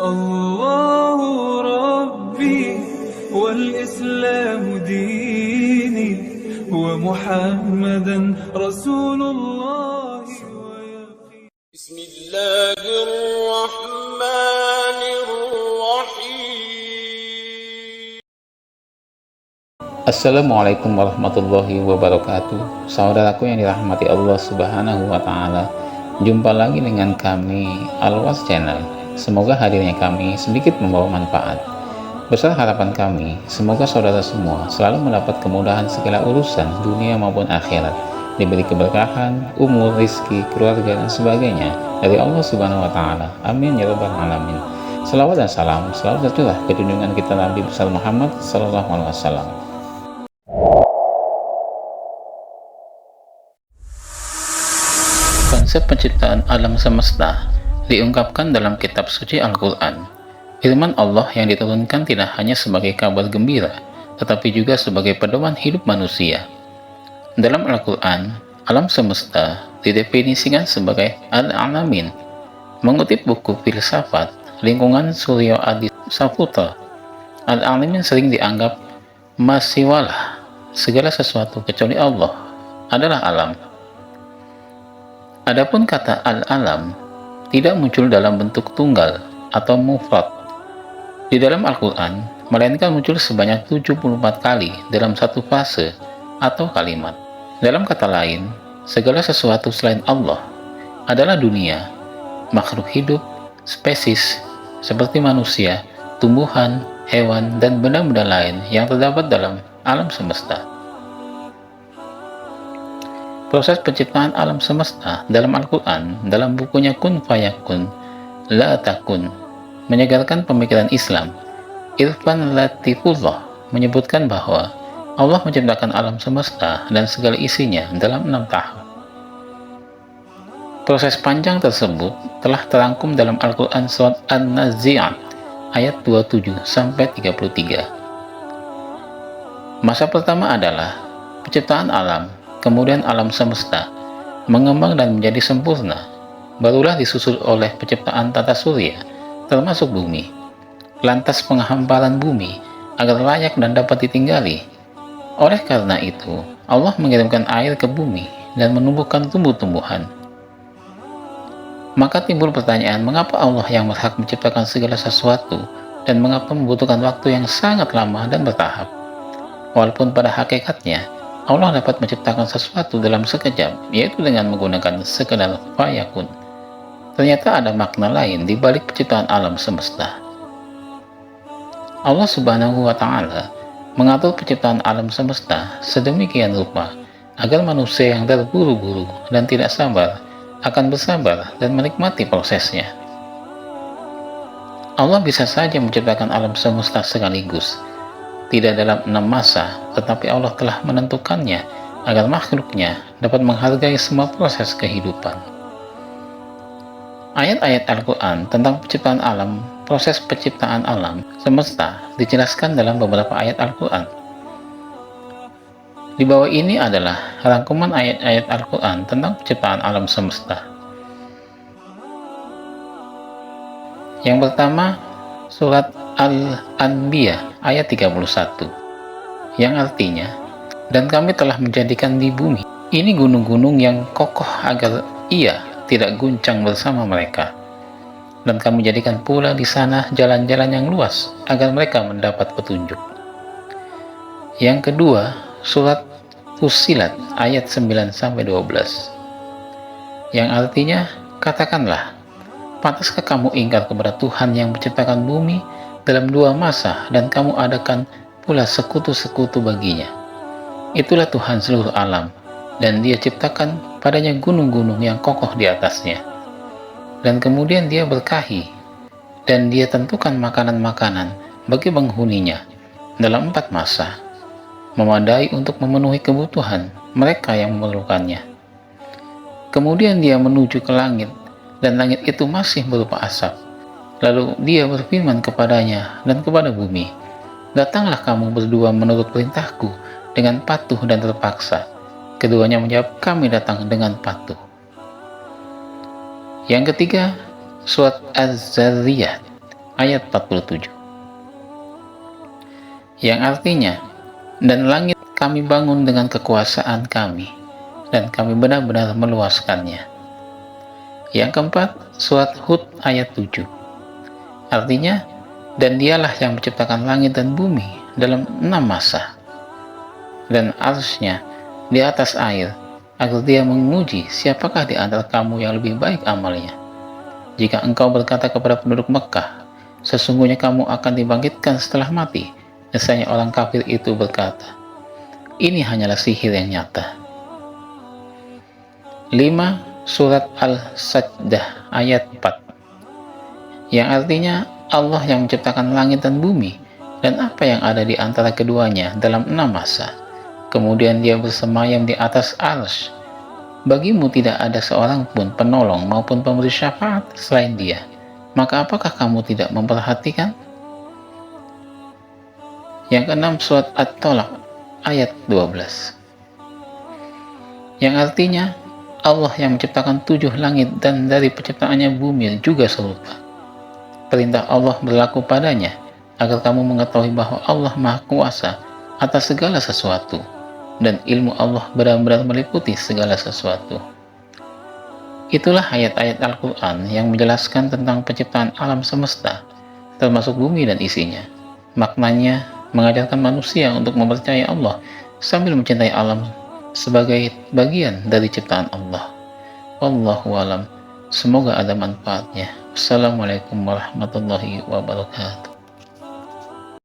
الله ربي والإسلام ديني ومحمدا رسول الله بسم الله الرحمن الرحيم. Assalamualaikum warahmatullahi wabarakatuh. Saudaraku yang dirahmati Allah Subhanahu wa Ta'ala, jumpa lagi dengan kami Alwas Channel. Semoga hadirnya kami sedikit membawa manfaat. Besar harapan kami, semoga saudara semua selalu mendapat kemudahan segala urusan dunia maupun akhirat, diberi keberkahan, umur, rizki, keluarga, dan sebagainya dari Allah Subhanahu wa Ta'ala. Amin ya rabbal alamin. Salawat dan salam selalu tercurah ke junjungan kita Nabi besar Muhammad sallallahu alaihi wasallam. Konsep penciptaan alam semesta diungkapkan dalam kitab suci Al-Quran. Firman Allah yang diturunkan tidak hanya sebagai kabar gembira, tetapi juga sebagai pedoman hidup manusia. Dalam Al-Quran, alam semesta didefinisikan sebagai Al-Alamin. Mengutip buku filsafat lingkungan Suryo Adi Saputra, Al-Alamin sering dianggap masiwalah, segala sesuatu kecuali Allah adalah alam. Adapun kata al-alam tidak muncul dalam bentuk tunggal atau mufrad di dalam Al-Quran, melainkan muncul sebanyak 74 kali dalam satu frase atau kalimat. Dalam kata lain, segala sesuatu selain Allah adalah dunia, makhluk hidup, spesies seperti manusia, tumbuhan, hewan, dan benda-benda lain yang terdapat dalam alam semesta. Proses penciptaan alam semesta dalam Al-Quran dalam bukunya Kun Fayakun La Takun menyegarkan pemikiran Islam. Irfan Latifullah menyebutkan bahwa Allah menciptakan alam semesta dan segala isinya dalam 6 tahap. Proses panjang tersebut telah terangkum dalam Al-Quran surat An-Nazi'at ayat 27-33. Masa pertama adalah penciptaan alam, kemudian alam semesta mengembang dan menjadi sempurna, barulah disusul oleh penciptaan tata surya, termasuk bumi, lantas penghamparan bumi agar layak dan dapat ditinggali. Oleh karena itu, Allah mengirimkan air ke bumi dan menumbuhkan tumbuh-tumbuhan. Maka timbul pertanyaan, mengapa Allah yang berhak menciptakan segala sesuatu dan mengapa membutuhkan waktu yang sangat lama dan bertahap? Walaupun pada hakikatnya Allah dapat menciptakan sesuatu dalam sekejap, yaitu dengan menggunakan sekedar fayakun. Ternyata ada makna lain di balik penciptaan alam semesta. Allah Subhanahu wa Ta'ala mengatur penciptaan alam semesta sedemikian rupa agar manusia yang terburu-buru dan tidak sabar akan bersabar dan menikmati prosesnya. Allah bisa saja menciptakan alam semesta sekaligus, tidak dalam 6 masa, tetapi Allah telah menentukannya agar makhluknya dapat menghargai semua proses kehidupan. Ayat-ayat Al-Quran tentang penciptaan alam, proses penciptaan alam semesta dijelaskan dalam beberapa ayat Al-Quran. Di bawah ini adalah rangkuman ayat-ayat Al-Quran tentang penciptaan alam semesta. Yang pertama, surat Al-Anbiya ayat 31, yang artinya, dan kami telah menjadikan di bumi ini gunung-gunung yang kokoh agar ia tidak guncang bersama mereka, dan kami jadikan pula di sana jalan-jalan yang luas agar mereka mendapat petunjuk. Yang kedua, surat Fussilat ayat 9-12, yang artinya, katakanlah, pantaskah kamu ingkar kepada Tuhan yang menciptakan bumi dalam 2 masa dan kamu adakan pula sekutu-sekutu baginya? Itulah Tuhan seluruh alam, dan Dia ciptakan padanya gunung-gunung yang kokoh di atasnya. Dan kemudian Dia berkahi, dan Dia tentukan makanan-makanan bagi penghuninya dalam 4 masa, memadai untuk memenuhi kebutuhan mereka yang memerlukannya. Kemudian Dia menuju ke langit, dan langit itu masih berupa asap. Lalu Dia berfirman kepadanya dan kepada bumi, datanglah kamu berdua menurut perintahku dengan patuh dan terpaksa. Keduanya menjawab, kami datang dengan patuh. Yang ketiga, surat Az-Zariyat ayat 47. Yang artinya, dan langit kami bangun dengan kekuasaan kami, dan kami benar-benar meluaskannya. Yang keempat, surat Hud ayat 7. Artinya, dan dialah yang menciptakan langit dan bumi dalam 6 masa, dan arsy-Nya di atas air, agar dia menguji siapakah di antara kamu yang lebih baik amalnya. Jika engkau berkata kepada penduduk Mekah, sesungguhnya kamu akan dibangkitkan setelah mati, nescaya orang kafir itu berkata, ini hanyalah sihir yang nyata. 5. Surat Al-Sajdah ayat 4, yang artinya Allah yang menciptakan langit dan bumi dan apa yang ada di antara keduanya dalam 6 masa. Kemudian dia bersemayam di atas arsy. Bagimu tidak ada seorang pun penolong maupun pemberi syafaat selain dia. Maka apakah kamu tidak memperhatikan? Yang keenam, surat At-Tolak ayat 12, yang artinya Allah yang menciptakan 7 langit dan dari penciptaannya bumi juga serupa. Perintah Allah berlaku padanya agar kamu mengetahui bahwa Allah Maha Kuasa atas segala sesuatu dan ilmu Allah benar-benar meliputi segala sesuatu. Itulah ayat-ayat Al-Quran yang menjelaskan tentang penciptaan alam semesta, termasuk bumi dan isinya. Maknanya mengajarkan manusia untuk mempercayai Allah sambil mencintai alam sebagai bagian dari ciptaan Allah. Wallahu alam. Semoga ada manfaatnya. Assalamualaikum warahmatullahi wabarakatuh.